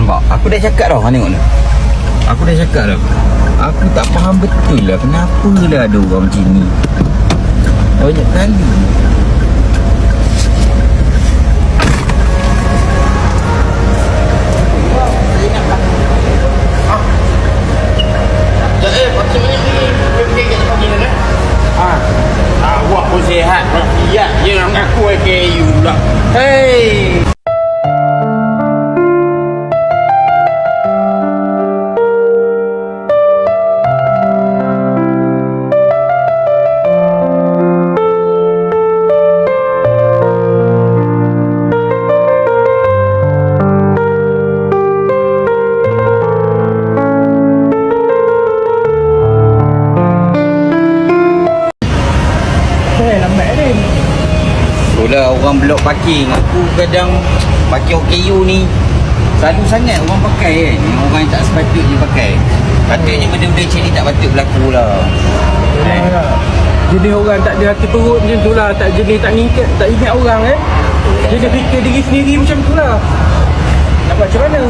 Nampak? Aku dah cakap dah, tengok ni. Aku dah cakap dah. Aku tak faham betul lah kenapa lah ada orang macam ni. Banyak kali. Awak pun sihat. Rafiat je nak mengaku AKU pula. Hei. Itulah orang blok parking. Aku kadang pakai OKU ni selalu sangat orang pakai kan. Yang orang yang tak sepatutnya pakai. Patutnya benda-benda macam ni tak patut berlaku lah. Jenis orang tak ada hati perut macam tu lah. Tak jenis tak ingat orang Jenis fikir diri sendiri macam tu lah. Nak buat macam mana?